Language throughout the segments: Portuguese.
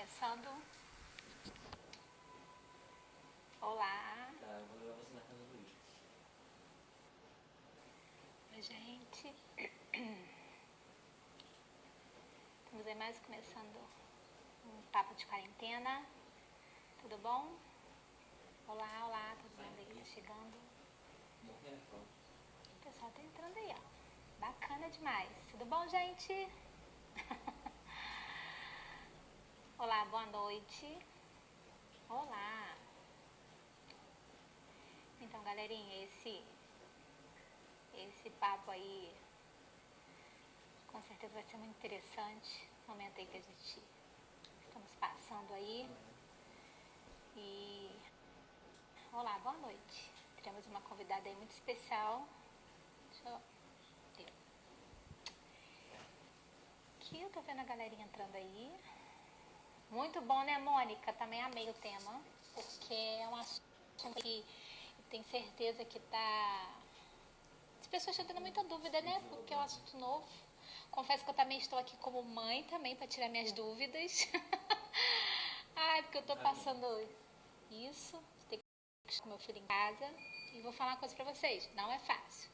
Começando. Olá. Tá, eu vou levar você na casa do Luiz. Oi, gente. Estamos aí mais começando um papo de quarentena. Tudo bom? Olá, olá, todo mundo aí que tá chegando. Morrendo de fome. O pessoal tá entrando aí, ó. Bacana demais. Tudo bom, gente? Olá, boa noite. Olá. Então, galerinha, esse papo aí com certeza vai ser muito interessante. No momento aí que a gente estamos passando aí. E olá, boa noite. Temos uma convidada aí muito especial. Deixa eu ver. Aqui eu tô vendo a galerinha entrando aí. Muito bom, né, Mônica? Também amei o tema, porque é um assunto que eu tenho certeza que as pessoas estão tendo muita dúvida, né? Porque é um assunto novo. Confesso que eu também estou aqui como mãe também para tirar minhas dúvidas. Ai, porque eu tô passando isso, ter que ficar com meu filho em casa. E vou falar uma coisa pra vocês, não é fácil.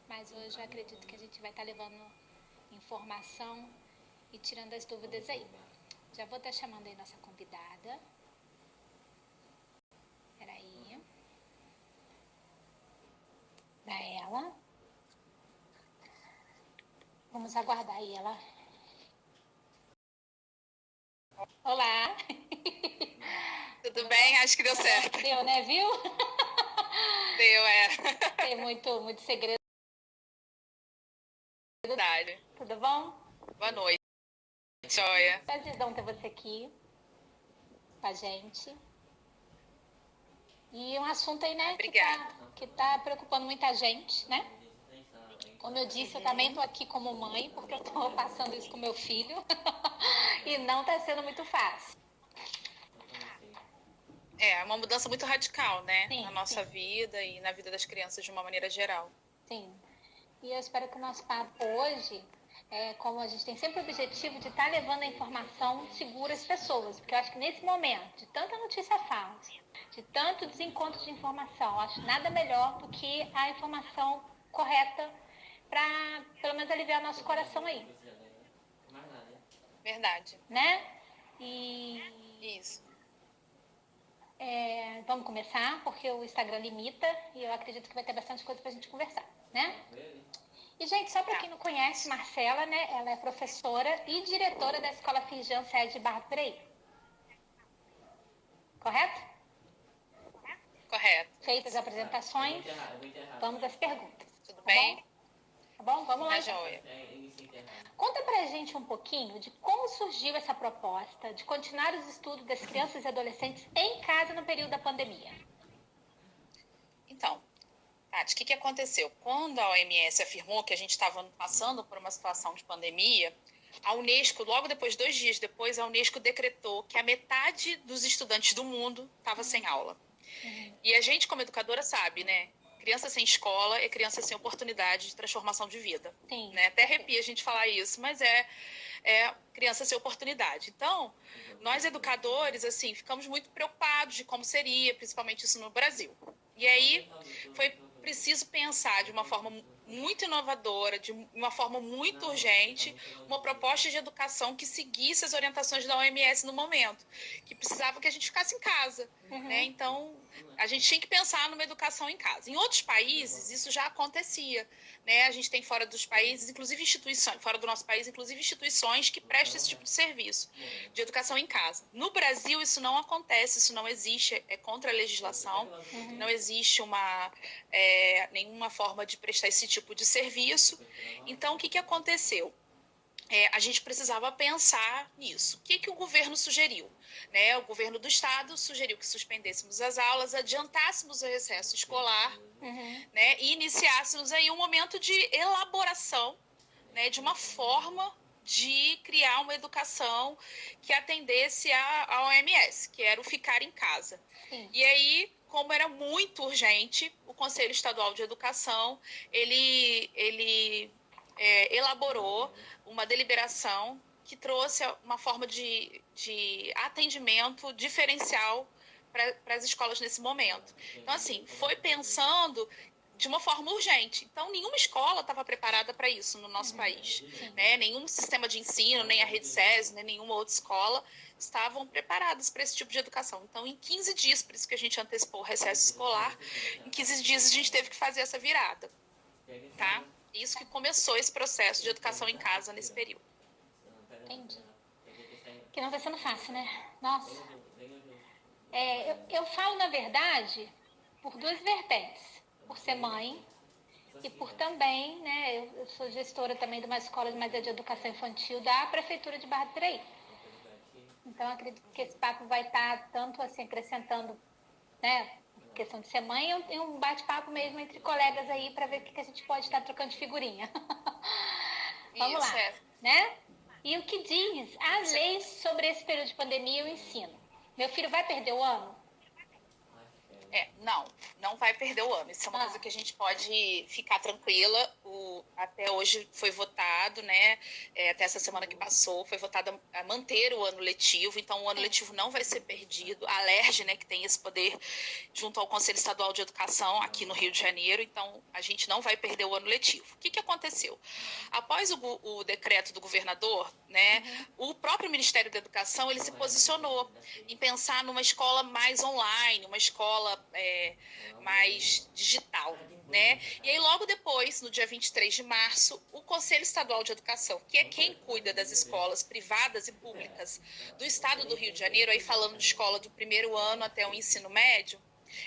Mas hoje eu acredito que a gente vai estar levando informação e tirando as dúvidas aí. Já vou estar chamando aí nossa convidada. Peraí. Pra ela. Vamos aguardar aí ela. Olá. Tudo bem? Acho que deu certo. Deu, né? Viu? Deu, Tem muito segredo. Verdade. Tudo bom? Boa noite. Joia. Prazerzão ter você aqui com a gente. E um assunto aí, né, Obrigada. que tá preocupando muita gente, né? Como eu disse, eu também tô aqui como mãe, porque eu tô passando isso com meu filho. E não tá sendo muito fácil. É uma mudança muito radical, né? Sim, na nossa sim. vida e na vida das crianças de uma maneira geral. Sim. E eu espero que o nosso papo hoje, como a gente tem sempre o objetivo de estar levando a informação segura às pessoas, porque eu acho que nesse momento, de tanta notícia falsa, de tanto desencontro de informação, eu acho nada melhor do que a informação correta para, pelo menos, aliviar nosso coração aí, Verdade. né? E Isso. vamos começar, porque o Instagram limita e eu acredito que vai ter bastante coisa pra gente conversar, né? E, gente, só para quem não conhece, Marcela, né? Ela é professora e diretora da Escola Firjan Sede de Barra do Piraí. Correto? Correto. Feitas as apresentações, vamos às perguntas. Tudo bem? Bom? Tá bom? Vamos lá. Tá Então. joia. Conta pra gente um pouquinho de como surgiu essa proposta de continuar os estudos das crianças e adolescentes em casa no período da pandemia. Então, Tati, o que aconteceu? Quando a OMS afirmou que a gente estava passando por uma situação de pandemia, a Unesco, logo depois, 2 dias depois, a Unesco decretou que a metade dos estudantes do mundo estava sem aula. E a gente, como educadora, sabe, né? Criança sem escola é criança sem oportunidade de transformação de vida. Sim. Né? Até arrepia a gente falar isso, mas é criança sem oportunidade. Então, nós educadores, assim, ficamos muito preocupados de como seria, principalmente isso no Brasil. E aí, foi preciso pensar de uma forma muito inovadora, de uma forma muito urgente, uma proposta de educação que seguisse as orientações da OMS no momento, que precisava que a gente ficasse em casa. Né? Então, a gente tinha que pensar numa educação em casa. Em outros países, isso já acontecia. Né? A gente tem fora dos países, inclusive instituições, fora do nosso país, inclusive instituições que prestam esse tipo de serviço, de educação em casa. No Brasil, isso não acontece, isso não existe, é contra a legislação, não existe nenhuma forma de prestar esse tipo de serviço. Então, o que aconteceu? A gente precisava pensar nisso. O que o governo sugeriu? Né? O governo do estado sugeriu que suspendêssemos as aulas, adiantássemos o recesso escolar, né? E iniciássemos aí um momento de elaboração, né? De uma forma de criar uma educação que atendesse à OMS, que era o ficar em casa. Sim. E aí, como era muito urgente, o Conselho Estadual de Educação, ele elaborou uma deliberação que trouxe uma forma de atendimento diferencial para as escolas nesse momento. Então, assim, foi pensando de uma forma urgente. Então, nenhuma escola estava preparada para isso no nosso país. Né? Nenhum sistema de ensino, nem a Rede SESI, nem nenhuma outra escola estavam preparadas para esse tipo de educação. Então, em 15 dias, por isso que a gente antecipou o recesso escolar, em 15 dias a gente teve que fazer essa virada. Tá? Isso que começou esse processo de educação em casa nesse período. Entendi. Que não está sendo fácil, né? Nossa. Eu falo, na verdade, por duas vertentes. Por ser mãe e por também, né, eu sou gestora também de uma escola de educação infantil da Prefeitura de Barra do Piraí. Então, acredito que esse papo vai estar tanto assim acrescentando, né, questão de ser mãe e um bate-papo mesmo entre colegas aí para ver o que a gente pode estar trocando de figurinha. Vamos lá, né? E o que diz a lei sobre esse período de pandemia e o ensino? Meu filho vai perder o ano? Não vai perder o ano. Isso é uma coisa que a gente pode ficar tranquila. Até hoje foi votado, né? Até essa semana que passou, foi votado a manter o ano letivo. Então, o ano letivo não vai ser perdido. A Alerj, né, que tem esse poder junto ao Conselho Estadual de Educação aqui no Rio de Janeiro. Então, a gente não vai perder o ano letivo. O que aconteceu? Após o decreto do governador, né, o próprio Ministério da Educação, ele se posicionou em pensar numa escola mais online, uma escola mais digital, né? E aí, logo depois, no dia 23 de março, o Conselho Estadual de Educação, que é quem cuida das escolas privadas e públicas do estado do Rio de Janeiro, aí falando de escola do primeiro ano até o ensino médio,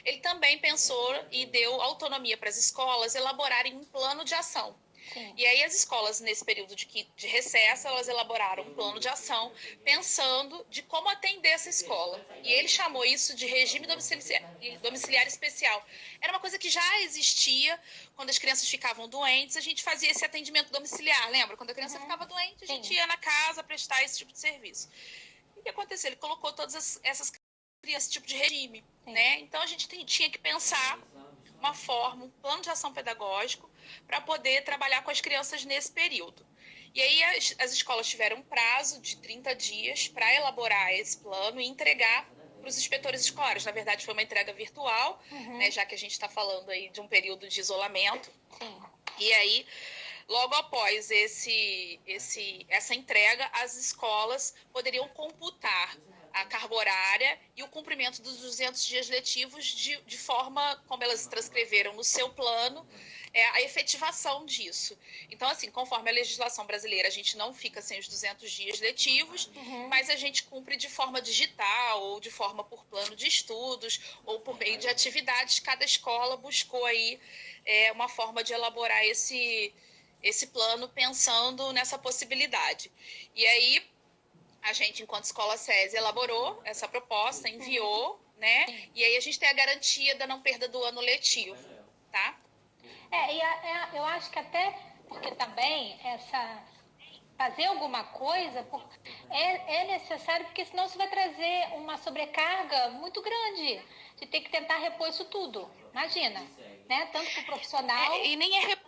ele também pensou e deu autonomia para as escolas elaborarem um plano de ação. Sim. E aí as escolas, nesse período de recesso, elas elaboraram um plano de ação pensando de como atender essa escola. E ele chamou isso de regime domiciliar especial. Era uma coisa que já existia quando as crianças ficavam doentes, a gente fazia esse atendimento domiciliar, lembra? Quando a criança ficava doente, a gente ia na casa prestar esse tipo de serviço. E o que aconteceu? Ele colocou todas essas crianças tipo de regime, né? Então a gente tinha que pensar uma forma, um plano de ação pedagógico para poder trabalhar com as crianças nesse período. E aí as escolas tiveram um prazo de 30 dias para elaborar esse plano e entregar para os inspetores escolares. Na verdade, foi uma entrega virtual, né, já que a gente está falando aí de um período de isolamento. E aí, logo após essa entrega, as escolas poderiam computar a carga horária e o cumprimento dos 200 dias letivos de forma, como elas transcreveram no seu plano, a efetivação disso. Então, assim, conforme a legislação brasileira, a gente não fica sem os 200 dias letivos, mas a gente cumpre de forma digital ou de forma por plano de estudos ou por meio de atividades. Cada escola buscou aí uma forma de elaborar esse plano pensando nessa possibilidade. E aí, a gente, enquanto Escola SESI, elaborou essa proposta, enviou, né? E aí a gente tem a garantia da não perda do ano letivo, tá? Eu acho que até porque também fazer alguma coisa é necessário, porque senão você vai trazer uma sobrecarga muito grande de ter que tentar repor isso tudo. Imagina, né? Tanto para o profissional... E nem é...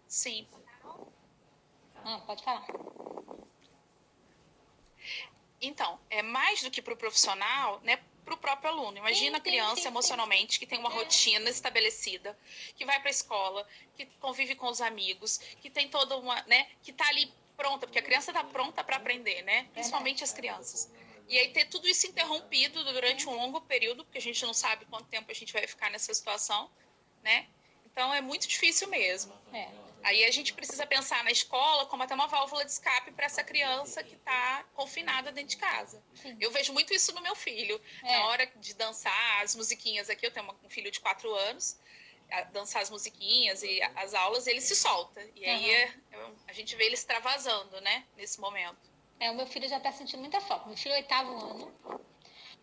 Sim. Pode falar. Então, é mais do que para o profissional, né? Para o próprio aluno. Imagina a criança emocionalmente que tem uma rotina estabelecida, que vai para a escola, que convive com os amigos, que tem toda uma, né? Que está ali pronta, porque a criança está pronta para aprender, né? Principalmente as crianças. E aí ter tudo isso interrompido durante um longo período, porque a gente não sabe quanto tempo a gente vai ficar nessa situação, né? Então é muito difícil mesmo. Aí a gente precisa pensar na escola como até uma válvula de escape para essa criança que está confinada dentro de casa. Eu vejo muito isso no meu filho. Na hora de dançar as musiquinhas aqui, eu tenho um filho de 4 anos, dançar as musiquinhas e as aulas, ele se solta. E aí a gente vê ele extravasando, né, nesse momento. O meu filho já está sentindo muita falta. Meu filho é 8º ano,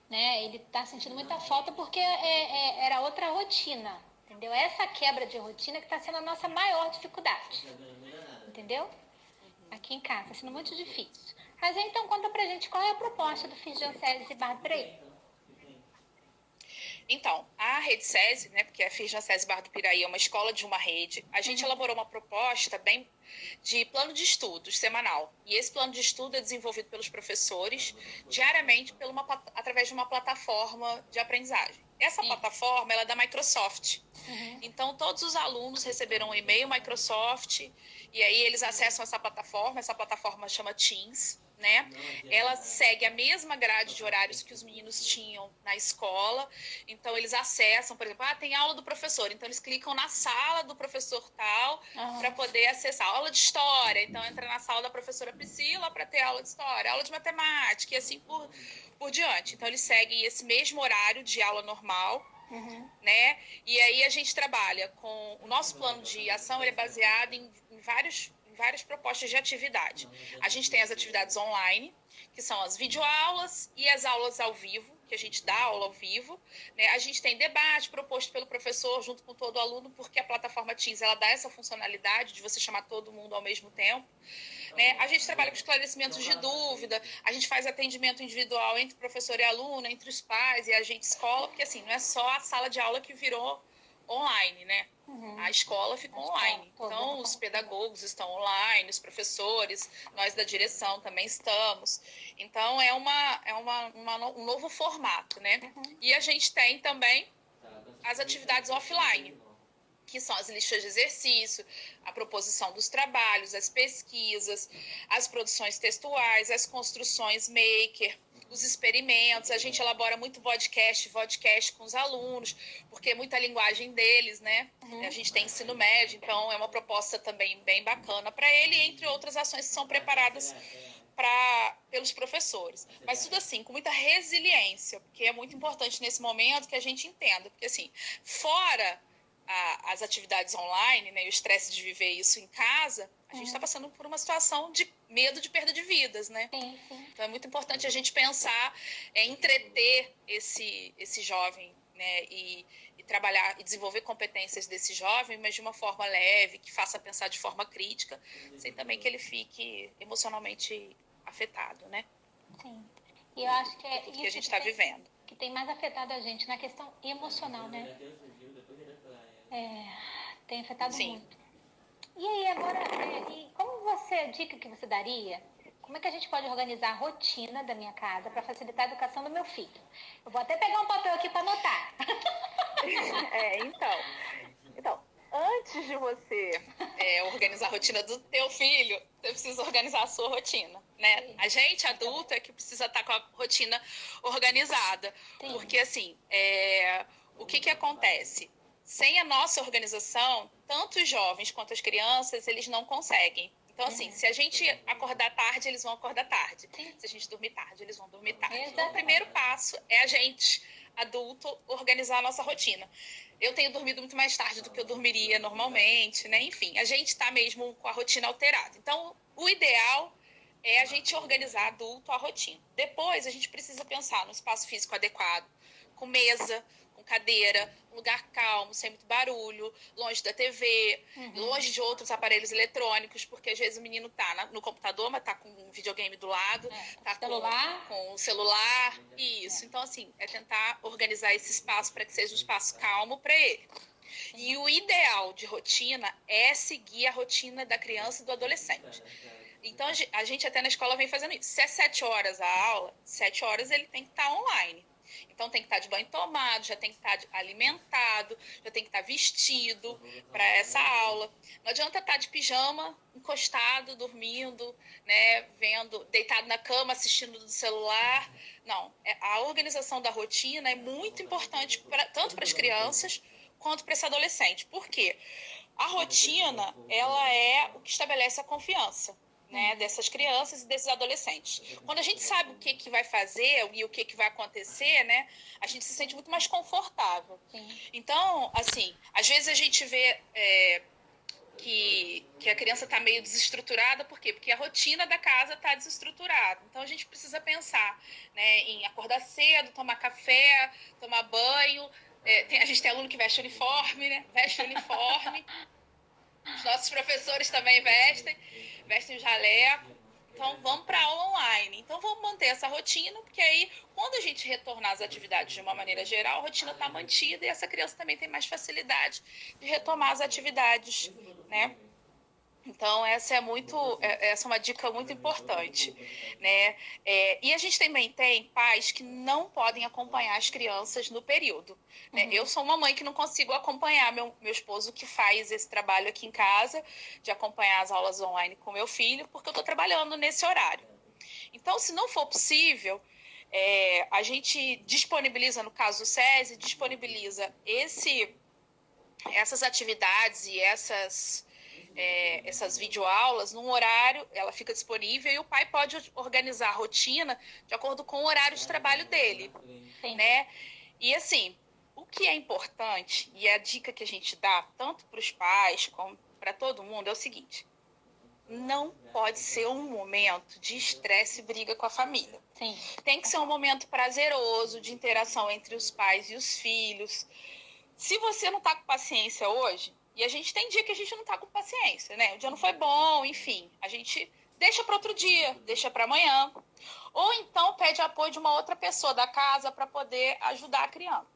né? Ele está sentindo muita falta porque era outra rotina. Entendeu? Essa quebra de rotina que está sendo a nossa maior dificuldade. Entendeu? Aqui em casa, está sendo muito difícil. Mas então conta pra gente qual é a proposta do FIS Diocese de Barra do Piraí. Então, a Rede SESI, né, porque a Firjan SESI Barra do Piraí é uma escola de uma rede, a gente elaborou uma proposta bem de plano de estudos semanal. E esse plano de estudo é desenvolvido pelos professores diariamente através de uma plataforma de aprendizagem. Essa plataforma ela é da Microsoft. Então, todos os alunos receberam um e-mail Microsoft e aí eles acessam essa plataforma chama Teams. Né? Ela segue a mesma grade de horários que os meninos tinham na escola, então eles acessam, por exemplo, tem aula do professor, então eles clicam na sala do professor tal para poder acessar aula de história, então entra na sala da professora Priscila para ter aula de história, aula de matemática e assim por diante. Então eles seguem esse mesmo horário de aula normal, né? E aí a gente trabalha com o nosso plano de ação, ele é baseado em várias propostas de atividade. A gente tem as atividades online, que são as videoaulas e as aulas ao vivo, que a gente dá aula ao vivo. Né? A gente tem debate proposto pelo professor junto com todo aluno, porque a plataforma Teams ela dá essa funcionalidade de você chamar todo mundo ao mesmo tempo. Né? A gente trabalha com esclarecimentos de dúvida, a gente faz atendimento individual entre professor e aluno, entre os pais e a gente escola, porque assim, não é só a sala de aula que virou online, né? A escola ficou online. Então, os pedagogos estão online, os professores, nós da direção também estamos. Então, é um novo formato, né? E a gente tem também as atividades offline, que são as listas de exercício, a proposição dos trabalhos, as pesquisas, as produções textuais, as construções maker, os experimentos. A gente elabora muito vodcast com os alunos, porque é muita linguagem deles, né? A gente tem ensino médio, então é uma proposta também bem bacana para ele, entre outras ações que são preparadas pelos professores. Mas tudo assim, com muita resiliência, porque é muito importante nesse momento que a gente entenda, porque assim, fora as atividades online, né, e o estresse de viver isso em casa, a gente está passando por uma situação de medo de perda de vidas, né? Sim. Então é muito importante a gente pensar, entreter esse jovem, né, e trabalhar e desenvolver competências desse jovem, mas de uma forma leve, que faça pensar de forma crítica, sem também que ele fique emocionalmente afetado, né? Sim. E eu acho que é tudo isso que a gente está vivendo. Que tem mais afetado a gente na questão emocional, né? Tem afetado muito. E aí, agora, e a dica que você daria, como é que a gente pode organizar a rotina da minha casa para facilitar a educação do meu filho? Eu vou até pegar um papel aqui para anotar. Então, antes de você organizar a rotina do teu filho, você precisa organizar a sua rotina, né? A gente, adulta, é que precisa estar com a rotina organizada. Sim. Porque, assim, o que acontece? Sem a nossa organização, tanto os jovens quanto as crianças, eles não conseguem. Então, assim, se a gente acordar tarde, eles vão acordar tarde. Sim. Se a gente dormir tarde, eles vão dormir tarde. Então, o primeiro passo é a gente, adulto, organizar a nossa rotina. Eu tenho dormido muito mais tarde do que eu dormiria normalmente, né? Enfim, a gente está mesmo com a rotina alterada. Então, o ideal é a gente organizar adulto a rotina. Depois, a gente precisa pensar no espaço físico adequado, com mesa, com cadeira, um lugar calmo, sem muito barulho, longe da TV, longe de outros aparelhos eletrônicos, porque às vezes o menino tá no computador, mas tá com um videogame do lado, tá com o celular, isso. Então, assim, é tentar organizar esse espaço para que seja um espaço calmo para ele. E o ideal de rotina é seguir a rotina da criança e do adolescente. Então, a gente até na escola vem fazendo isso. Se é 7 horas a aula, 7 horas ele tem que estar online. Então, tem que estar de banho tomado, já tem que estar alimentado, já tem que estar vestido para essa aula. Não adianta estar de pijama, encostado, dormindo, né, deitado na cama, assistindo do celular. Não, a organização da rotina é muito importante tanto para as crianças quanto para esse adolescente. Por quê? A rotina, ela é o que estabelece a confiança, né, dessas crianças e desses adolescentes. Quando a gente sabe o que vai fazer e o que vai acontecer, né, a gente se sente muito mais confortável. Sim. Então, assim, às vezes a gente vê que a criança está meio desestruturada. Por quê? Porque a rotina da casa está desestruturada. Então, a gente precisa pensar, né, em acordar cedo, tomar café, tomar banho. A gente tem aluno que veste uniforme, né? Veste uniforme. Os nossos professores também vestem o jaleco, Então, vamos para aula online. Então, vamos manter essa rotina, porque aí, quando a gente retornar às atividades de uma maneira geral, a rotina está mantida e essa criança também tem mais facilidade de retomar as atividades, né? Então, essa é uma dica muito importante, né? E a gente também tem pais que não podem acompanhar as crianças no período, né? Eu sou uma mãe que não consigo acompanhar meu esposo que faz esse trabalho aqui em casa, de acompanhar as aulas online com meu filho, porque eu estou trabalhando nesse horário. Então, se não for possível, a gente disponibiliza, no caso do SESI, disponibiliza essas atividades e essas videoaulas num horário, ela fica disponível e o pai pode organizar a rotina de acordo com o horário de trabalho dele, né? E assim, o que é importante e a dica que a gente dá tanto para os pais como para todo mundo é o seguinte: não pode ser um momento de estresse e briga com a família. Sim. Tem que ser um momento prazeroso de interação entre os pais e os filhos. Se você não está com paciência hoje, e a gente tem dia que a gente não está com paciência, né? O dia não foi bom, enfim, a gente deixa para outro dia, deixa para amanhã. Ou então pede apoio de uma outra pessoa da casa para poder ajudar a criança.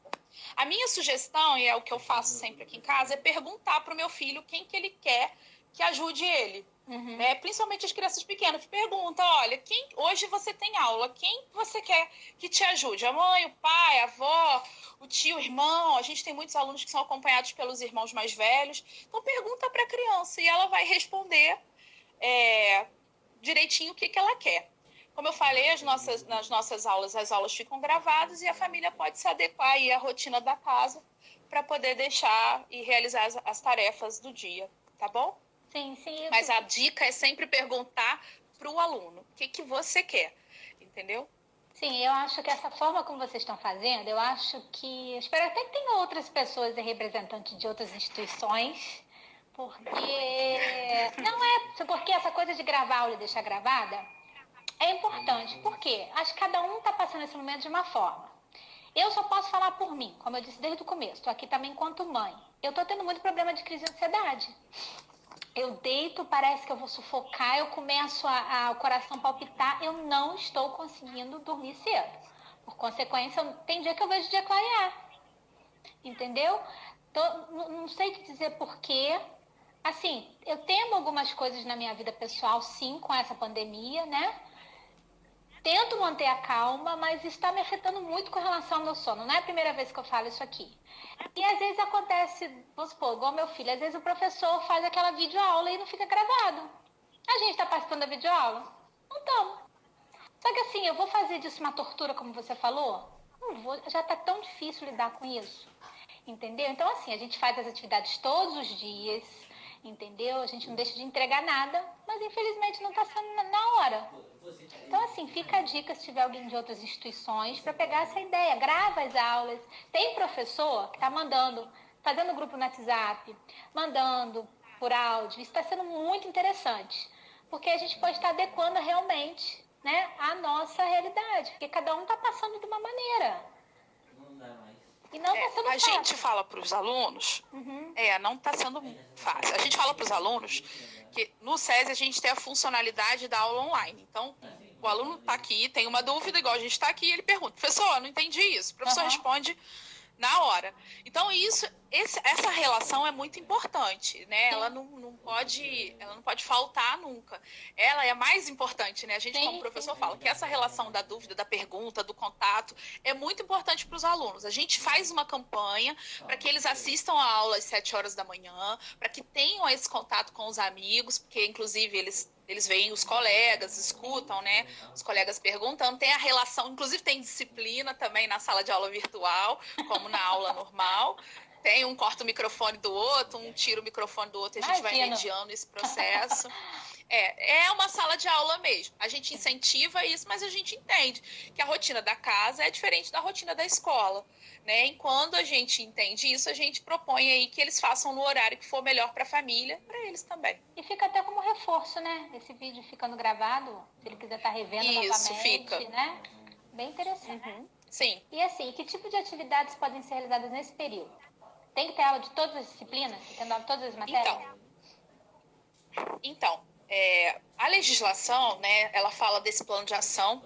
A minha sugestão, e é o que eu faço sempre aqui em casa, é perguntar para o meu filho quem que ele quer que ajude ele. Né? Principalmente as crianças pequenas. Pergunta, olha, hoje você tem aula, quem você quer que te ajude? A mãe, o pai, a avó, o tio, o irmão? A gente tem muitos alunos que são acompanhados pelos irmãos mais velhos. Então pergunta para a criança e ela vai responder direitinho o que ela quer. Como eu falei, nas nossas aulas, as aulas ficam gravadas e a família pode se adequar aí à rotina da casa para poder deixar e realizar as tarefas do dia, tá bom? Sim. Mas a dica é sempre perguntar para o aluno o que você quer, entendeu? Sim, eu acho que essa forma como vocês estão fazendo, eu acho que... Espero até que tenha outras pessoas e representantes de outras instituições, porque essa coisa de gravar aula e deixar gravada é importante. Por quê? Acho que cada um está passando esse momento de uma forma. Eu só posso falar por mim, como eu disse desde o começo. Estou aqui também enquanto mãe. Eu estou tendo muito problema de crise de ansiedade. Eu deito, parece que eu vou sufocar, eu começo o coração palpitar, eu não estou conseguindo dormir cedo. Por consequência, tem dia que eu vejo o dia clarear. Entendeu? Não sei te dizer porquê. Assim, eu temo algumas coisas na minha vida pessoal, sim, com essa pandemia, né? Tento manter a calma, mas isso está me afetando muito com relação ao meu sono. Não é a primeira vez que eu falo isso aqui. E às vezes acontece, vamos supor, igual meu filho, às vezes o professor faz aquela videoaula e não fica gravado. A gente está participando da videoaula? Não estamos. Só que assim, eu vou fazer disso uma tortura, como você falou? Não vou, já está tão difícil lidar com isso. Entendeu? Então assim, a gente faz as atividades todos os dias, entendeu? A gente não deixa de entregar nada, mas infelizmente não está sendo na hora. Então, assim, fica a dica se tiver alguém de outras instituições para pegar essa ideia. Grava as aulas. Tem professor que está fazendo grupo no WhatsApp, mandando por áudio. Isso está sendo muito interessante, porque a gente pode estar adequando realmente, né, a nossa realidade, porque cada um está passando de uma maneira. Não dá mais. E não está sendo A fácil. gente fala para os alunos, não está sendo fácil. A gente fala para os alunos que no SESI a gente tem a funcionalidade da aula online. Então, o aluno está aqui, tem uma dúvida, igual a gente está aqui, ele pergunta, professor, não entendi isso. O professor responde na hora. Então, essa relação é muito importante, né? Ela não pode faltar nunca. Ela é a mais importante, né? A gente, como professor, fala que essa relação da dúvida, da pergunta, do contato, é muito importante para os alunos. A gente faz uma campanha para que eles assistam a aula às 7 horas da manhã, para que tenham esse contato com os amigos, porque, inclusive, eles veem os colegas, escutam, né? Os colegas perguntando, tem a relação, inclusive tem disciplina também na sala de aula virtual, como na aula normal. Tem um corta o microfone do outro, um tira o microfone do outro e a gente vai mediando esse processo. É uma sala de aula mesmo. A gente incentiva isso, mas a gente entende que a rotina da casa é diferente da rotina da escola, né? E quando a gente entende isso, a gente propõe aí que eles façam no horário que for melhor para a família, para eles também. E fica até como reforço, né? Esse vídeo ficando gravado, se ele quiser estar revendo novamente, fica. Né? Bem interessante. Sim. E assim, que tipo de atividades podem ser realizadas nesse período? Tem que ter aula de todas as disciplinas? Tendo aula de todas as matérias? Então, A legislação, né, ela fala desse plano de ação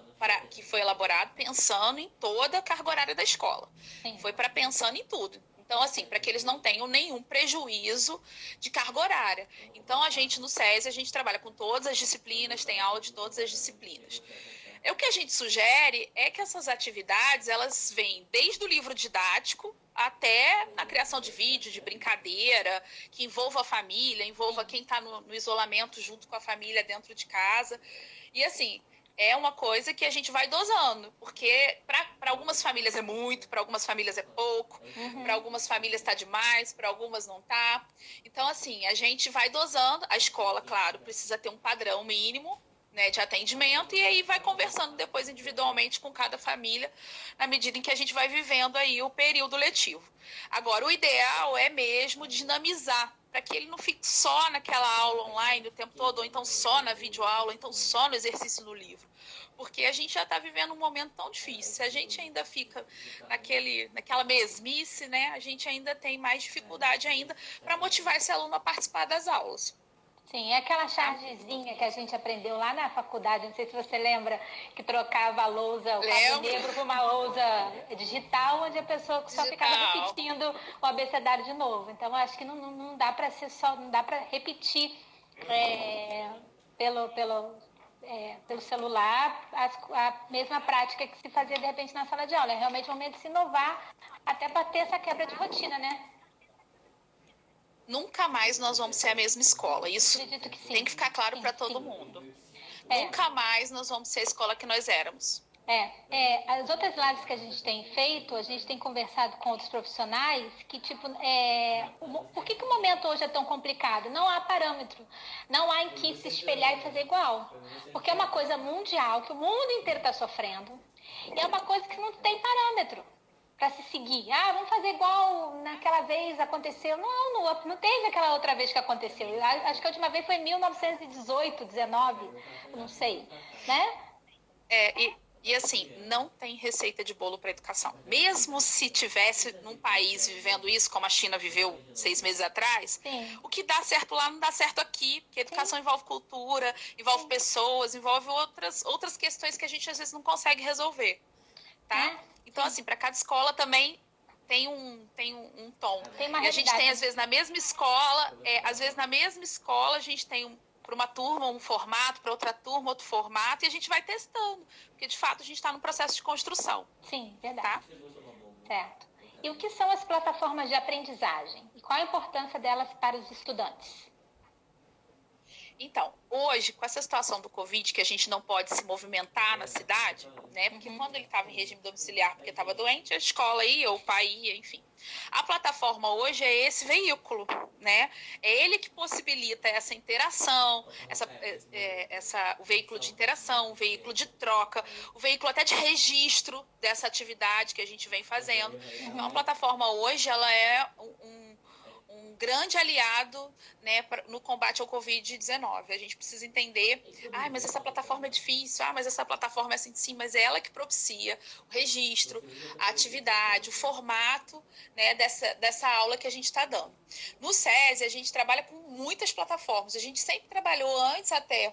que foi elaborado pensando em toda a carga horária da escola. Sim. Foi para pensando em tudo. Então, assim, para que eles não tenham nenhum prejuízo de carga horária. Então, a gente no SESI, a gente trabalha com todas as disciplinas, tem aula de todas as disciplinas. O que a gente sugere é que essas atividades, elas vêm desde o livro didático até a criação de vídeo, de brincadeira, que envolva a família, envolva quem está no isolamento junto com a família dentro de casa. E, assim, é uma coisa que a gente vai dosando, porque para algumas famílias é muito, para algumas famílias é pouco, para algumas famílias está demais, para algumas não está. Então, assim, a gente vai dosando. A escola, claro, precisa ter um padrão mínimo, né, de atendimento, e aí vai conversando depois individualmente com cada família, na medida em que a gente vai vivendo aí o período letivo. Agora, o ideal é mesmo dinamizar, para que ele não fique só naquela aula online o tempo todo, ou então só na videoaula, ou então só no exercício no livro. Porque a gente já está vivendo um momento tão difícil. Se a gente ainda fica naquela mesmice, né, a gente ainda tem mais dificuldade ainda para motivar esse aluno a participar das aulas. Sim, é aquela chargezinha que a gente aprendeu lá na faculdade, não sei se você lembra, que trocava a lousa, o quadro negro por uma lousa digital, onde a pessoa só ficava repetindo o abecedário de novo. Então, eu acho que não dá para ser só, não dá para repetir pelo celular a mesma prática que se fazia, de repente, na sala de aula. É realmente o momento de se inovar, até para ter essa quebra de rotina, né? Nunca mais nós vamos ser a mesma escola. Isso tem que ficar claro para todo mundo. Nunca mais nós vamos ser a escola que nós éramos. As outras lives que a gente tem feito, a gente tem conversado com outros profissionais que, por que o momento hoje é tão complicado? Não há parâmetro, não há em que se espelhar e fazer igual. Porque é uma coisa mundial, que o mundo inteiro está sofrendo, e é uma coisa que não tem parâmetro para se seguir. Vamos fazer igual naquela vez aconteceu. Não teve aquela outra vez que aconteceu. Acho que a última vez foi em 1918, 19, não sei, né? E assim, não tem receita de bolo para educação. Mesmo se tivesse num país vivendo isso, como a China viveu 6 meses atrás, o que dá certo lá não dá certo aqui, porque a educação envolve cultura, envolve pessoas, envolve outras questões que a gente às vezes não consegue resolver, tá? Então, assim, para cada escola também tem um tom. E a gente tem, às vezes, na mesma escola, a gente tem para uma turma um formato, para outra turma outro formato, e a gente vai testando, porque de fato a gente está no processo de construção. Sim, verdade. Tá? Certo. E o que são as plataformas de aprendizagem? E qual a importância delas para os estudantes? Então, hoje, com essa situação do Covid, que a gente não pode se movimentar na cidade, né? Porque quando ele estava em regime domiciliar porque estava doente, a escola ia, ou o pai ia, enfim. A plataforma hoje é esse veículo, né? É ele que possibilita essa interação, o veículo de interação, o veículo de troca, o veículo até de registro dessa atividade que a gente vem fazendo. Então, a plataforma hoje, ela é um grande aliado, né, no combate ao Covid-19. A gente precisa entender, mas essa plataforma é difícil, mas essa plataforma é assim, sim, mas é ela que propicia o registro, a atividade, o formato, né, dessa aula que a gente está dando. No SESI, a gente trabalha com muitas plataformas, a gente sempre trabalhou antes até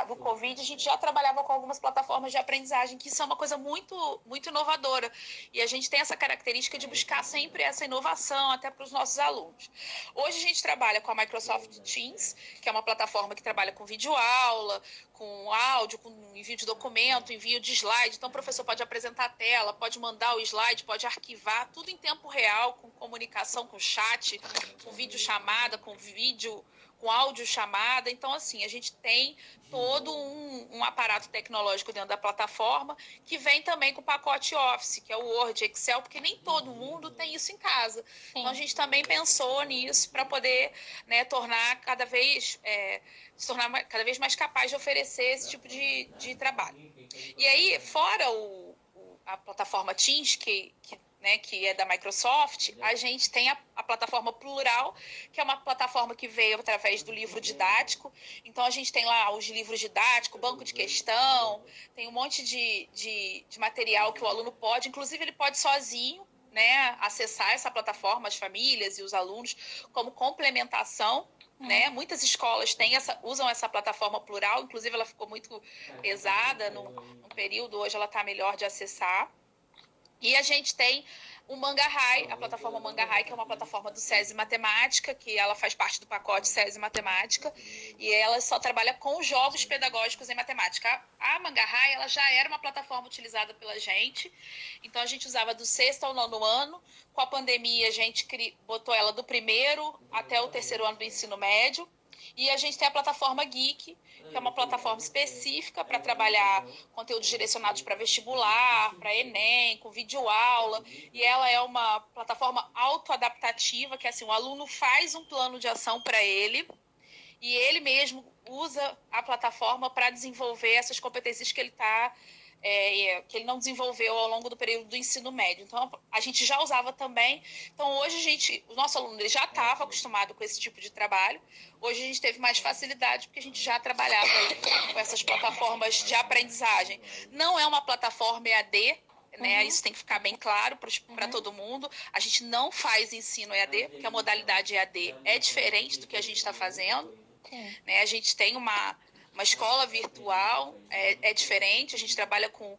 do Covid, a gente já trabalhava com algumas plataformas de aprendizagem, que são uma coisa muito, muito inovadora. E a gente tem essa característica de buscar sempre essa inovação até para os nossos alunos. Hoje a gente trabalha com a Microsoft Teams, que é uma plataforma que trabalha com videoaula, com áudio, com envio de documento, envio de slide. Então, o professor pode apresentar a tela, pode mandar o slide, pode arquivar, tudo em tempo real, com comunicação, com chat, com videochamada, com vídeo, com áudio chamada. Então, assim, a gente tem todo um aparato tecnológico dentro da plataforma, que vem também com o pacote Office, que é o Word, Excel, porque nem todo mundo tem isso em casa. Então, a gente também pensou nisso para poder, né, tornar cada vez mais capaz de oferecer esse tipo de trabalho. E aí, fora a plataforma Teams, que é da Microsoft, a gente tem a plataforma Plural, que é uma plataforma que veio através do livro didático. Então, a gente tem lá os livros didáticos, banco de questão, tem um monte de material que o aluno pode, inclusive ele pode sozinho, né, acessar essa plataforma, as famílias e os alunos, como complementação, né? Muitas escolas usam essa plataforma plural, inclusive ela ficou muito pesada no período, hoje ela está melhor de acessar. E a gente tem o Mangarrai, a plataforma Mangarrai, que é uma plataforma do SESI Matemática, que ela faz parte do pacote SESI Matemática, e ela só trabalha com jogos pedagógicos em matemática. A Mangarrai, ela já era uma plataforma utilizada pela gente, então a gente usava do 6º ao 9º ano. Com a pandemia, a gente botou ela do 1º até o 3º ano do ensino médio. E a gente tem a plataforma Geek, que é uma plataforma específica para trabalhar conteúdos direcionados para vestibular, para Enem, com videoaula. E ela é uma plataforma autoadaptativa, que assim, o aluno faz um plano de ação para ele e ele mesmo usa a plataforma para desenvolver essas competências que ele que ele não desenvolveu ao longo do período do ensino médio. Então, a gente já usava também. Então, hoje, o nosso aluno ele já estava acostumado com esse tipo de trabalho. Hoje, a gente teve mais facilidade, porque a gente já trabalhava com essas plataformas de aprendizagem. Não é uma plataforma EAD, né? Isso tem que ficar bem claro para todo mundo. A gente não faz ensino EAD, porque a modalidade EAD é diferente do que a gente está fazendo. Né? A gente tem uma escola virtual, é diferente, a gente trabalha com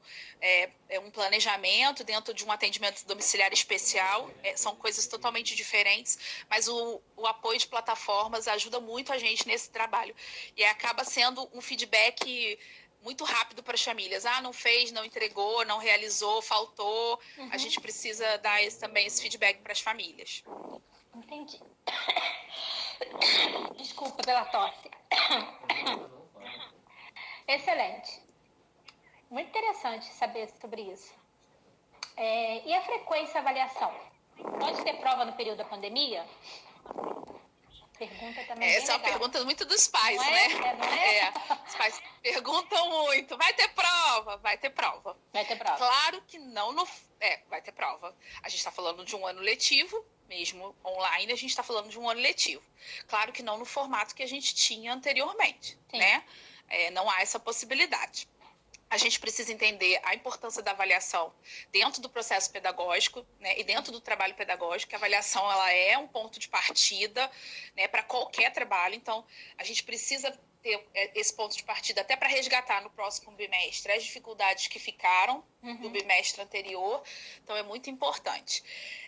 um planejamento dentro de um atendimento domiciliar especial, são coisas totalmente diferentes, mas o apoio de plataformas ajuda muito a gente nesse trabalho, e acaba sendo um feedback muito rápido para as famílias. Não fez, não entregou, não realizou, faltou. A gente precisa dar também esse feedback para as famílias. Entendi. Desculpa pela tosse. Excelente. Muito interessante saber sobre isso. E a frequência de avaliação? Pode ter prova no período da pandemia? Pergunta também. Essa é uma pergunta muito dos pais, não né? Não é? Os pais perguntam muito. Vai ter prova? Vai ter prova. Vai ter prova. Claro que não vai ter prova. A gente está falando de um ano letivo, mesmo online, a gente está falando de um ano letivo. Claro que não no formato que a gente tinha anteriormente, né? Não há essa possibilidade. A gente precisa entender a importância da avaliação dentro do processo pedagógico, né, e dentro do trabalho pedagógico. A avaliação ela é um ponto de partida, né, para qualquer trabalho. Então, a gente precisa ter esse ponto de partida até para resgatar no próximo bimestre as dificuldades que ficaram do bimestre anterior. Então, é muito importante.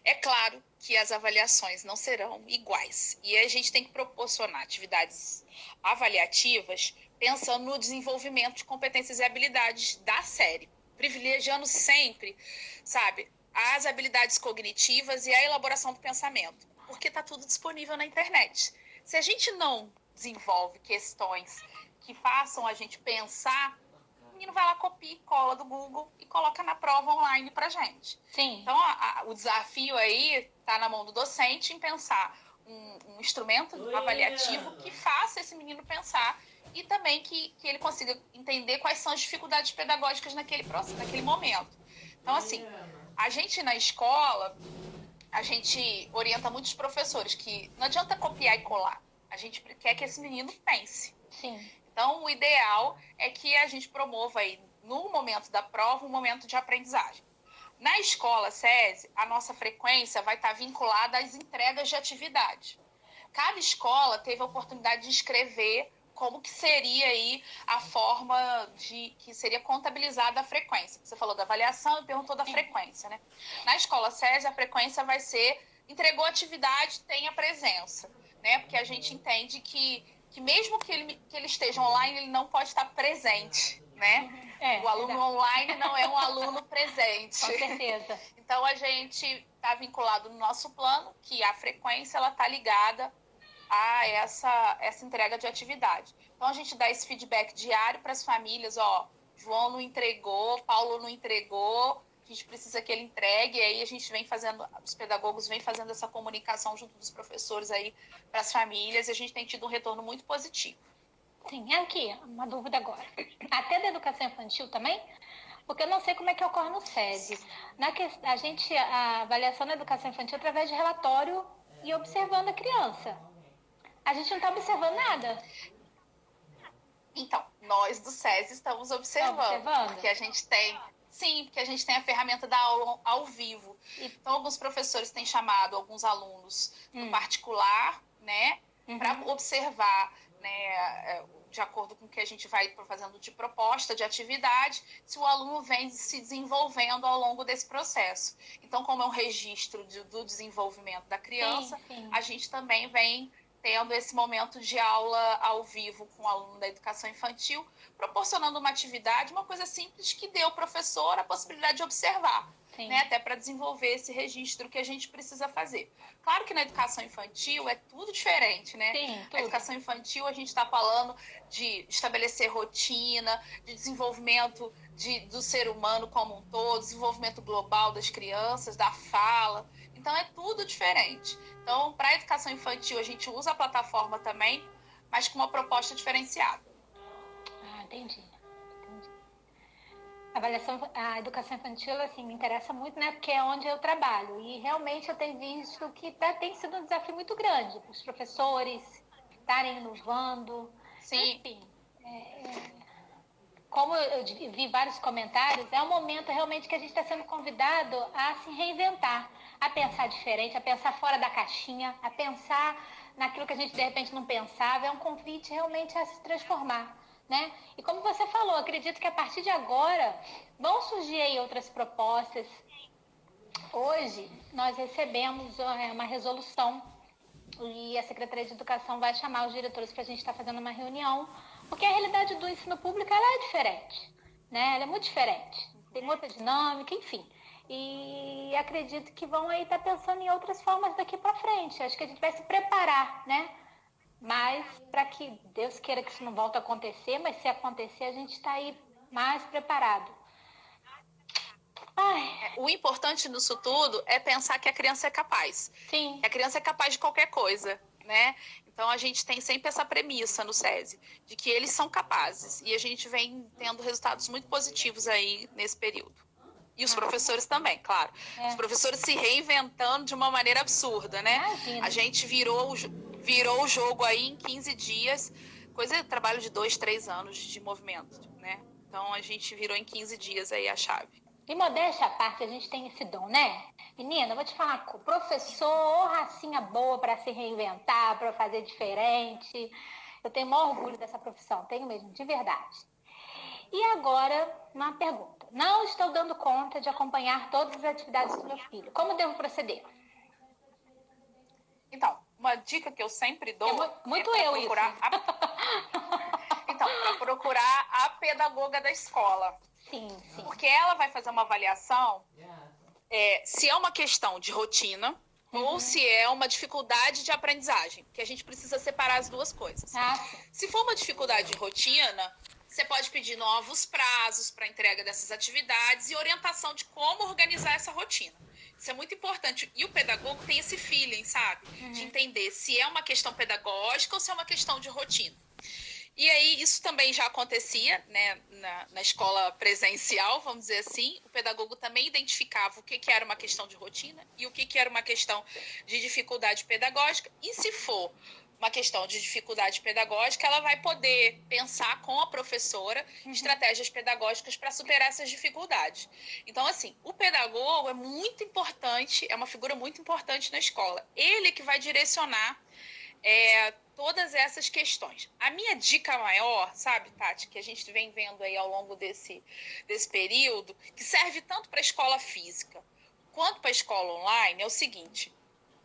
É claro que as avaliações não serão iguais. E a gente tem que proporcionar atividades avaliativas pensando no desenvolvimento de competências e habilidades da série, privilegiando sempre, sabe, as habilidades cognitivas e a elaboração do pensamento, porque está tudo disponível na internet. Se a gente não desenvolve questões que façam a gente pensar, o menino vai lá, copia e cola do Google e coloca na prova online pra gente. Sim. Então, o desafio aí está na mão do docente em pensar um instrumento avaliativo que faça esse menino pensar e também que ele consiga entender quais são as dificuldades pedagógicas naquele momento. Então, assim, a gente na escola, a gente orienta muitos professores que não adianta copiar e colar. A gente quer que esse menino pense. Sim. Então, o ideal é que a gente promova aí, no momento da prova, um momento de aprendizagem. Na escola SESI, a nossa frequência vai estar vinculada às entregas de atividade. Cada escola teve a oportunidade de escrever como que seria aí a forma que seria contabilizada a frequência. Você falou da avaliação e perguntou da frequência, né? Na escola SESI, a frequência vai ser entregou atividade, tem a presença, né? Porque a gente entende que mesmo que ele esteja online, ele não pode estar presente, né? O aluno online não é um aluno presente. Com certeza. Então, a gente está vinculado no nosso plano que a frequência está ligada a essa entrega de atividade. Então, a gente dá esse feedback diário para as famílias, João não entregou, Paulo não entregou, a gente precisa que ele entregue, e aí a gente os pedagogos vêm fazendo essa comunicação junto dos professores aí para as famílias, e a gente tem tido um retorno muito positivo. Sim, aqui, uma dúvida agora. Até da educação infantil também? Porque eu não sei como é que ocorre no SESI. A avaliação da educação infantil através de relatório e observando a criança. A gente não está observando nada. Então, nós do SESI estamos observando. Porque a gente tem Sim, porque a gente tem a ferramenta da aula ao vivo. Então, alguns professores têm chamado alguns alunos no particular, né, para observar, né, de acordo com o que a gente vai fazendo de proposta, de atividade, se o aluno vem se desenvolvendo ao longo desse processo. Então, como é um registro do desenvolvimento da criança, a gente também vem tendo esse momento de aula ao vivo com o aluno da educação infantil, proporcionando uma atividade, uma coisa simples que dê ao professor a possibilidade de observar, né, até para desenvolver esse registro que a gente precisa fazer. Claro que na educação infantil é tudo diferente, né? Sim, tudo. A educação infantil a gente está falando de estabelecer rotina, de desenvolvimento do ser humano como um todo, desenvolvimento global das crianças, da fala. Então é tudo diferente. Então, para a educação infantil, a gente usa a plataforma também, mas com uma proposta diferenciada. Ah, entendi. A educação infantil, assim, me interessa muito, né? Porque é onde eu trabalho. E realmente eu tenho visto que tem sido um desafio muito grande para os professores estarem inovando. Sim. Enfim, como eu vi vários comentários, é um momento realmente que a gente está sendo convidado a se reinventar, a pensar diferente, a pensar fora da caixinha, a pensar naquilo que a gente de repente não pensava. É um convite realmente a se transformar, né? E como você falou, acredito que a partir de agora vão surgir aí outras propostas. Hoje nós recebemos uma resolução e a Secretaria de Educação vai chamar os diretores para a gente estar fazendo uma reunião, porque a realidade do ensino público ela é diferente, né? Ela é muito diferente, tem outra dinâmica, enfim. E acredito que vão aí estar pensando em outras formas daqui para frente. Acho que a gente vai se preparar, né? Mas para que Deus queira que isso não volte a acontecer, mas se acontecer a gente está aí mais preparado. O importante nisso tudo é pensar que a criança é capaz. Sim. Que a criança é capaz de qualquer coisa, né? Então a gente tem sempre essa premissa no SESI, de que eles são capazes. E a gente vem tendo resultados muito positivos aí nesse período. E os professores também, claro. Os professores se reinventando de uma maneira absurda, né? Imagina. A gente virou o jogo aí em 15 dias, trabalho de 2, 3 anos de movimento, né? Então a gente virou em 15 dias aí a chave. E modéstia à parte, a gente tem esse dom, né? Menina, eu vou te falar, professor, racinha boa para se reinventar, para fazer diferente. Eu tenho o maior orgulho dessa profissão, tenho mesmo, de verdade. E agora, uma pergunta. Não estou dando conta de acompanhar todas as atividades do meu filho. Como devo proceder? Então, uma dica que eu sempre dou procurar para procurar a pedagoga da escola. Sim. Porque ela vai fazer uma avaliação se é uma questão de rotina ou se é uma dificuldade de aprendizagem, que a gente precisa separar as duas coisas. Se for uma dificuldade de rotina, você pode pedir novos prazos para entrega dessas atividades e orientação de como organizar essa rotina. Isso é muito importante. E o pedagogo tem esse feeling, sabe? De entender se é uma questão pedagógica ou se é uma questão de rotina. E aí, isso também já acontecia, né, na escola presencial, vamos dizer assim. O pedagogo também identificava o que era uma questão de rotina e o que era uma questão de dificuldade pedagógica. E se for uma questão de dificuldade pedagógica, ela vai poder pensar com a professora estratégias pedagógicas para superar essas dificuldades. Então, assim, o pedagogo é muito importante, é uma figura muito importante na escola. Ele que vai direcionar todas essas questões. A minha dica maior, sabe, Tati, que a gente vem vendo aí ao longo desse período, que serve tanto para a escola física quanto para a escola online, é o seguinte: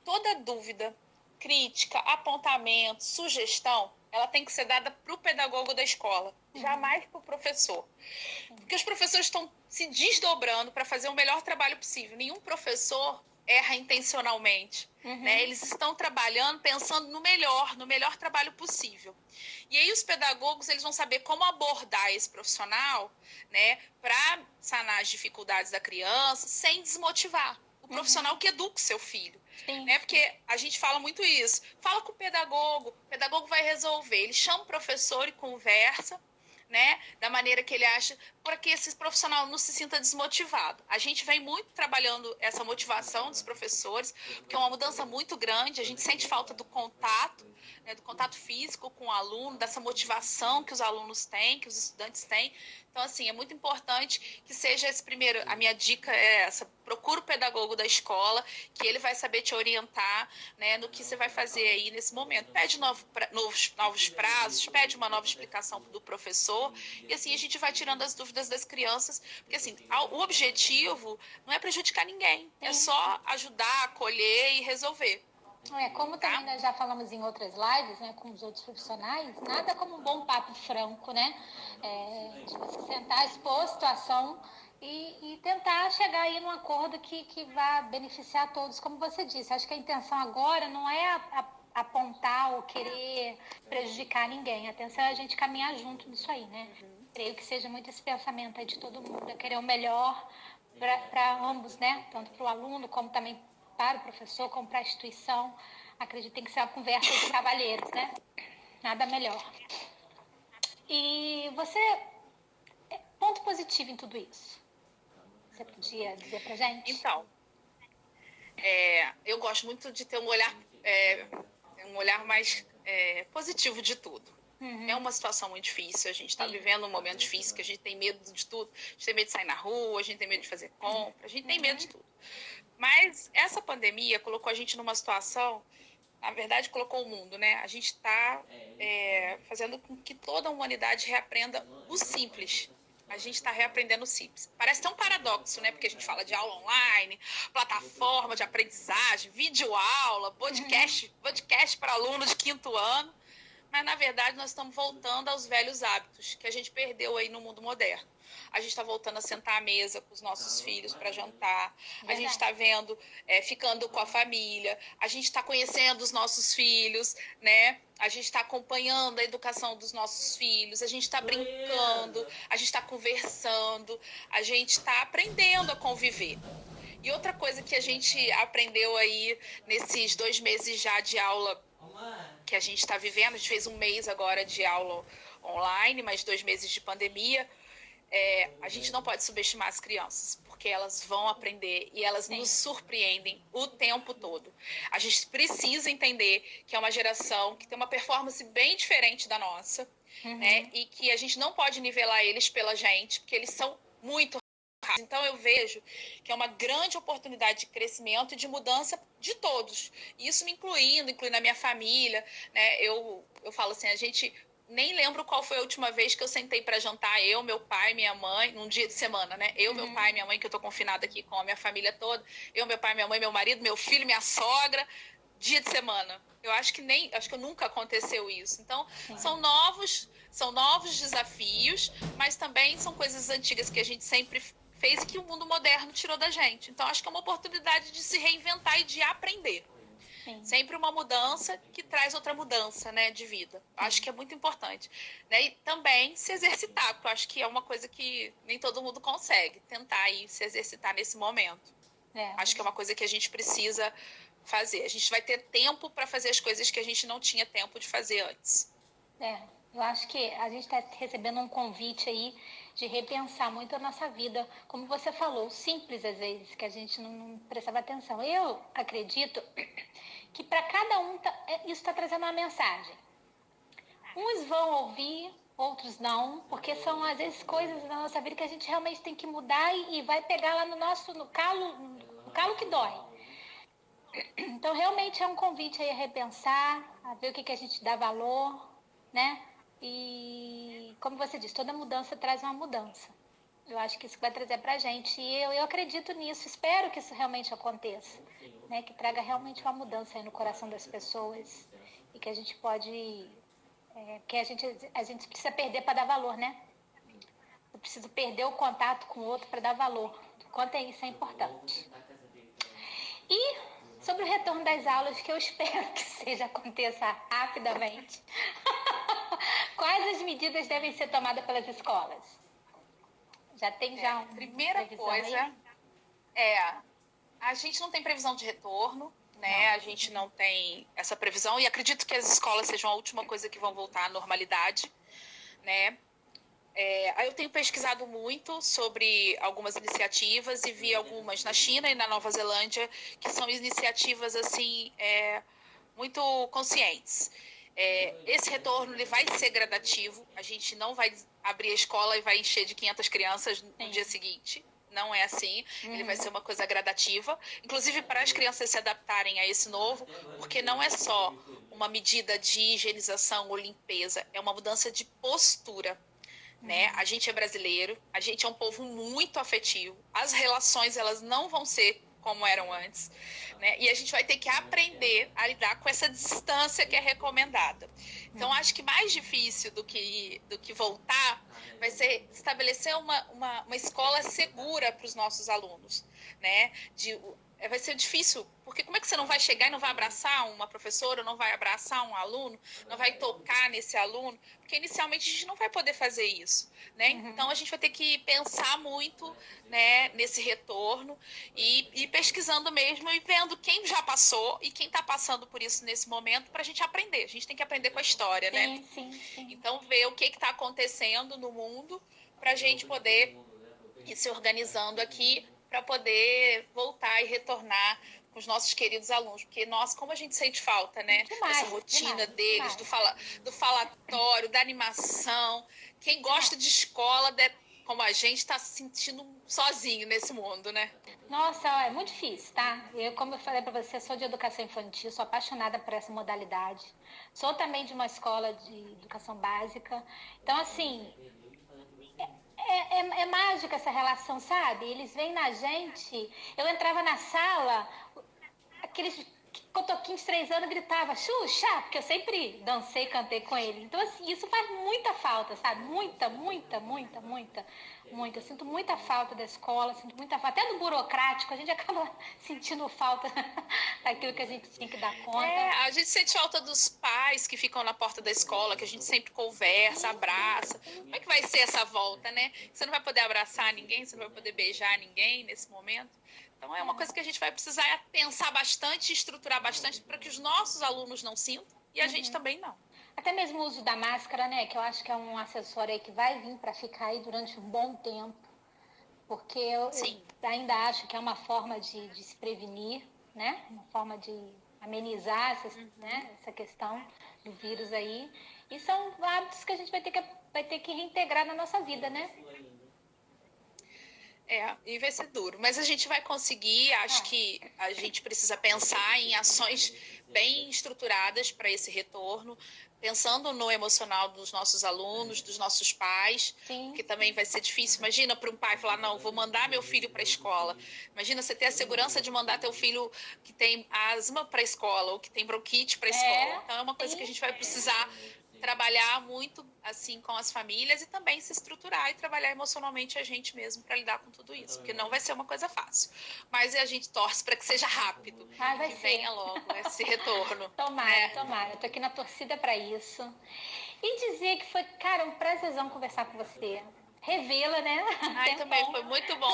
toda dúvida, crítica, apontamento, sugestão, ela tem que ser dada para o pedagogo da escola, jamais para o professor. Porque os professores estão se desdobrando para fazer o melhor trabalho possível. Nenhum professor erra intencionalmente, né? Eles estão trabalhando pensando no melhor trabalho possível. E aí os pedagogos, eles vão saber como abordar esse profissional, né, para sanar as dificuldades da criança sem desmotivar. O profissional que educa o seu filho. Né? Porque a gente fala muito isso. Fala com o pedagogo vai resolver. Ele chama o professor e conversa, né, da maneira que ele acha, para que esse profissional não se sinta desmotivado. A gente vem muito trabalhando essa motivação dos professores, porque é uma mudança muito grande, a gente sente falta do contato, né, do contato físico com o aluno, dessa motivação que os alunos têm, que os estudantes têm. Então, assim, é muito importante que seja esse primeiro, a minha dica é essa, procura o pedagogo da escola, que ele vai saber te orientar, né, no que você vai fazer aí nesse momento. Pede novos prazos, pede uma nova explicação do professor, e assim a gente vai tirando as dúvidas das crianças, porque assim, o objetivo não é prejudicar ninguém, é só ajudar, acolher e resolver. Como também nós já falamos em outras lives, né, com os outros profissionais, nada como um bom papo franco, né? De você sentar, expor a situação e tentar chegar aí num acordo que vá beneficiar todos, como você disse. Acho que a intenção agora não é apontar ou querer prejudicar ninguém. A intenção é a gente caminhar junto nisso aí, né? Creio que seja muito esse pensamento aí de todo mundo, é querer o melhor para ambos, né? Tanto para o aluno como também para o professor, como para a instituição. Acredito que tem que ser uma conversa de cavalheiros, né? Nada melhor. E você, ponto positivo em tudo isso? Você podia dizer pra gente? Então, eu gosto muito de ter um olhar mais positivo de tudo. É uma situação muito difícil, a gente está vivendo um momento difícil, que a gente tem medo de tudo. A gente tem medo de sair na rua, a gente tem medo de fazer compra, a gente tem medo de tudo. Mas essa pandemia colocou a gente numa situação, na verdade colocou o mundo, né? A gente está fazendo com que toda a humanidade reaprenda o simples. A gente está reaprendendo o simples. Parece tão paradoxo, né? Porque a gente fala de aula online, plataforma de aprendizagem, videoaula, podcast para aluno de 5º ano. Mas, na verdade, nós estamos voltando aos velhos hábitos que a gente perdeu aí no mundo moderno. A gente está voltando a sentar à mesa com os nossos filhos para jantar. A gente está vendo, ficando com a família. A gente está conhecendo os nossos filhos, né? A gente está acompanhando a educação dos nossos filhos. A gente está brincando. A gente está conversando. A gente está aprendendo a conviver. E outra coisa que a gente aprendeu aí nesses 2 meses já de aula que a gente está vivendo, a gente fez 1 mês agora de aula online, mais 2 meses de pandemia, a gente não pode subestimar as crianças, porque elas vão aprender e elas nos surpreendem o tempo todo. A gente precisa entender que é uma geração que tem uma performance bem diferente da nossa, né? E que a gente não pode nivelar eles pela gente, porque eles são muito rápidos. Então eu vejo que é uma grande oportunidade de crescimento e de mudança de todos. Isso me incluindo a minha família, né? Eu falo assim, a gente nem lembro qual foi a última vez que eu sentei para jantar, eu, meu pai, minha mãe, num dia de semana, né? Eu, meu pai, minha mãe, que eu tô confinada aqui com a minha família toda, eu, meu pai, minha mãe, meu marido, meu filho, minha sogra, dia de semana. Eu acho que nunca aconteceu isso. Então, são novos desafios, mas também são coisas antigas que a gente sempre fez e que o mundo moderno tirou da gente. Então, acho que é uma oportunidade de se reinventar e de aprender. Sempre uma mudança que traz outra mudança, né, de vida. Acho que é muito importante. Né? E também se exercitar, porque eu acho que é uma coisa que nem todo mundo consegue, tentar aí se exercitar nesse momento. Acho que é uma coisa que a gente precisa fazer. A gente vai ter tempo para fazer as coisas que a gente não tinha tempo de fazer antes. Eu acho que a gente está recebendo um convite aí de repensar muito a nossa vida. Como você falou, simples às vezes, que a gente não prestava atenção. Eu acredito que para cada um isso está trazendo uma mensagem. Uns vão ouvir, outros não, porque são às vezes coisas da nossa vida que a gente realmente tem que mudar e vai pegar lá no calo que dói. Então realmente é um convite aí a repensar, a ver o que a gente dá valor, né? E como você disse, toda mudança traz uma mudança. Eu acho que isso vai trazer pra gente. E eu acredito nisso, espero que isso realmente aconteça. Né? Que traga realmente uma mudança aí no coração das pessoas. E que a gente pode... que a gente precisa perder para dar valor, né? Eu preciso perder o contato com o outro para dar valor. O quanto isso é importante. E sobre o retorno das aulas, que eu espero que aconteça rapidamente. Quais as medidas devem ser tomadas pelas escolas? Já tem uma primeira coisa a gente não tem previsão de retorno, né? A gente não tem essa previsão e acredito que as escolas sejam a última coisa que vão voltar à normalidade, né? Eu tenho pesquisado muito sobre algumas iniciativas e vi algumas na China e na Nova Zelândia que são iniciativas assim muito conscientes. Esse retorno ele vai ser gradativo. A gente não vai abrir a escola e vai encher de 500 crianças no dia seguinte. Não é assim. Ele vai ser uma coisa gradativa. Inclusive para as crianças se adaptarem a esse novo, porque não é só uma medida de higienização ou limpeza, é uma mudança de postura. Né? A gente é brasileiro, a gente é um povo muito afetivo. As relações elas não vão ser como eram antes, né? E a gente vai ter que aprender a lidar com essa distância que é recomendada. Então, acho que mais difícil do que voltar vai ser estabelecer uma escola segura para os nossos alunos, né? Vai ser difícil, porque como é que você não vai chegar e não vai abraçar uma professora, não vai abraçar um aluno, não vai tocar nesse aluno? Porque inicialmente a gente não vai poder fazer isso, né? Então a gente vai ter que pensar muito, né, nesse retorno e pesquisando mesmo e vendo quem já passou e quem está passando por isso nesse momento para a gente aprender. A gente tem que aprender com a história, né? Sim. Então ver o que está acontecendo no mundo para a gente poder ir se organizando aqui para poder voltar e retornar com os nossos queridos alunos, porque nós, como a gente sente falta, né? Dessa rotina deles, do falatório, da animação. Quem gosta de escola, como a gente, está se sentindo sozinho nesse mundo, né? Nossa, é muito difícil, tá? Como eu falei para você, sou de educação infantil, sou apaixonada por essa modalidade. Sou também de uma escola de educação básica. Então, assim, é mágica essa relação, sabe? Eles vêm na gente. Eu entrava na sala, aqueles cotoquinhos de 3 anos gritava Xuxa, porque eu sempre dancei e cantei com ele. Então, assim, isso faz muita falta, sabe? Muita. Eu sinto muita falta da escola, sinto muita falta. Até do burocrático, a gente acaba sentindo falta daquilo que a gente tinha que dar conta. A gente sente falta dos pais que ficam na porta da escola, que a gente sempre conversa, abraça. Como é que vai ser essa volta, né? Você não vai poder abraçar ninguém, você não vai poder beijar ninguém nesse momento. Então, é uma coisa que a gente vai precisar pensar bastante, estruturar bastante para que os nossos alunos não sintam e a gente também não. Até mesmo o uso da máscara, né? Que eu acho que é um acessório aí que vai vir para ficar aí durante um bom tempo. Porque eu ainda acho que é uma forma de se prevenir, né? Uma forma de amenizar essa questão do vírus aí. E são hábitos que a gente vai ter que reintegrar na nossa vida, né? E vai ser duro. Mas a gente vai conseguir. Acho que a gente precisa pensar em ações bem estruturadas para esse retorno, pensando no emocional dos nossos alunos, dos nossos pais, que também vai ser difícil. Imagina para um pai falar, não, vou mandar meu filho para a escola. Imagina você ter a segurança de mandar teu filho que tem asma para a escola ou que tem bronquite para a escola. Então é uma coisa que a gente vai precisar trabalhar muito assim com as famílias e também se estruturar e trabalhar emocionalmente a gente mesmo para lidar com tudo isso, porque não vai ser uma coisa fácil. Mas a gente torce para que seja rápido, que venha logo esse retorno. Tomara. Eu tô aqui na torcida para isso. E dizer que foi, cara, um prazerzão conversar com você. Revê-la, né? Também foi muito bom,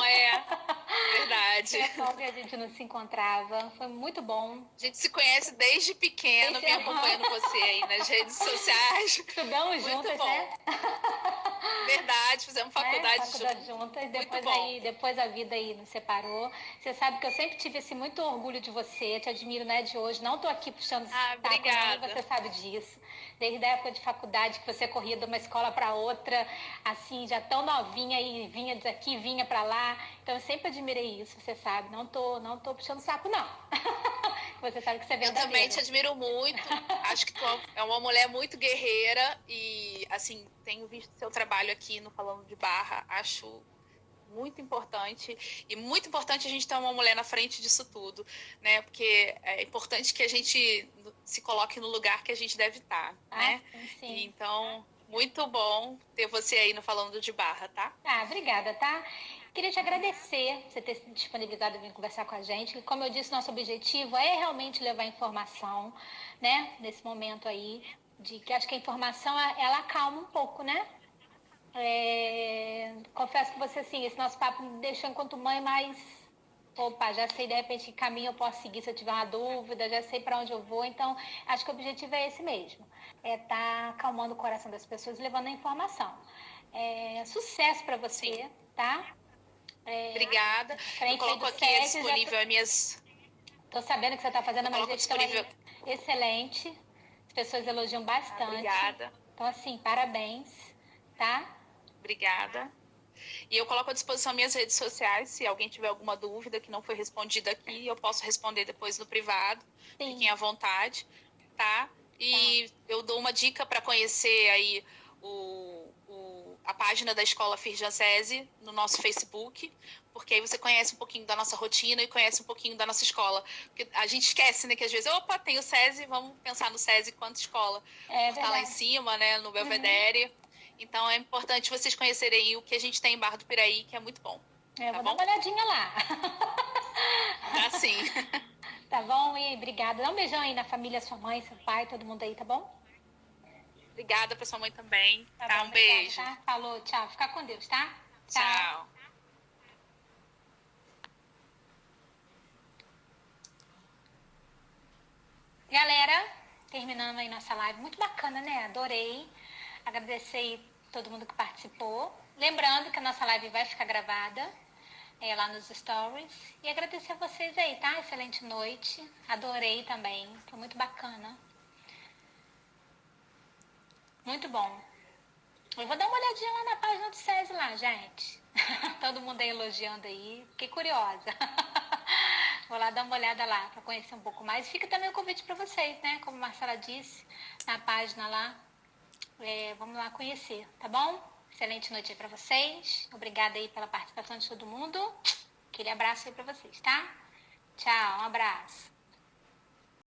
verdade. É bom que a gente não se encontrava, foi muito bom. A gente se conhece desde pequeno, me acompanhando você aí nas redes sociais. Estudamos juntas, né? Verdade, fizemos faculdade juntas. Depois a vida aí nos separou. Você sabe que eu sempre tive muito orgulho de você, te admiro, né, de hoje. Não tô aqui puxando saco, obrigada. Não, você sabe disso. Desde a época de faculdade, que você corria de uma escola para outra, assim, já tão novinha e vinha daqui, vinha para lá. Então eu sempre admirei isso, você sabe. Não tô puxando saco, não. Você sabe que você é verdadeira. Eu também te admiro muito. Acho que tu é uma mulher muito guerreira e, assim, tenho visto seu trabalho aqui no Falando de Barra. Acho muito importante. E muito importante a gente ter uma mulher na frente disso tudo, né? Porque é importante que a gente se coloque no lugar que a gente deve estar, né? Sim. Então, muito bom ter você aí no Falando de Barra, tá? Obrigada, tá? Queria te agradecer por você ter se disponibilizado a vir conversar com a gente. Como eu disse, nosso objetivo é realmente levar informação, né? Nesse momento aí, de que acho que a informação, ela acalma um pouco, né? Confesso que você, assim, esse nosso papo me deixou enquanto mãe, mas opa, já sei de repente que caminho eu posso seguir se eu tiver uma dúvida, já sei para onde eu vou. Então, acho que o objetivo é esse mesmo. Tá acalmando o coração das pessoas e levando a informação. Sucesso para você, tá? Obrigada. Eu coloco aqui disponível as minhas... Tô sabendo que você está fazendo uma gestão excelente. As pessoas elogiam bastante. Obrigada. Então, assim, parabéns, tá? Obrigada. E eu coloco à disposição minhas redes sociais, se alguém tiver alguma dúvida que não foi respondida aqui, eu posso responder depois no privado. Sim. Fiquem à vontade, tá? E eu dou uma dica para conhecer aí a página da Escola Firjansese no nosso Facebook, porque aí você conhece um pouquinho da nossa rotina e conhece um pouquinho da nossa escola. Porque a gente esquece, né, que às vezes, opa, tem o SESI, vamos pensar no SESI quanto escola. Tá lá em cima, né, no Belvedere. Então é importante vocês conhecerem o que a gente tem em Barra do Piraí, que é muito bom. Eu vou dar uma olhadinha lá. Dá sim. Tá bom? E obrigada. Dá um beijão aí na família, sua mãe, seu pai, todo mundo aí, tá bom? Obrigada pra sua mãe também. Tá Tá, bom, um obrigada, beijo. tá? Falou, tchau. Fica com Deus, tá? Tchau. Galera, terminando aí nossa live. Muito bacana, né? Adorei. Agradecer aí todo mundo que participou. Lembrando que a nossa live vai ficar gravada lá nos stories. E agradecer a vocês aí, tá? Excelente noite. Adorei também. Foi muito bacana. Muito bom. Eu vou dar uma olhadinha lá na página do SESI lá, gente. Todo mundo aí elogiando aí. Fiquei curiosa. Vou lá dar uma olhada lá para conhecer um pouco mais. Fica também o convite para vocês, né? Como a Marcela disse, na página lá. Vamos lá conhecer, tá bom? Excelente noite aí para vocês. Obrigada aí pela participação de todo mundo. Aquele abraço aí para vocês, tá? Tchau, um abraço.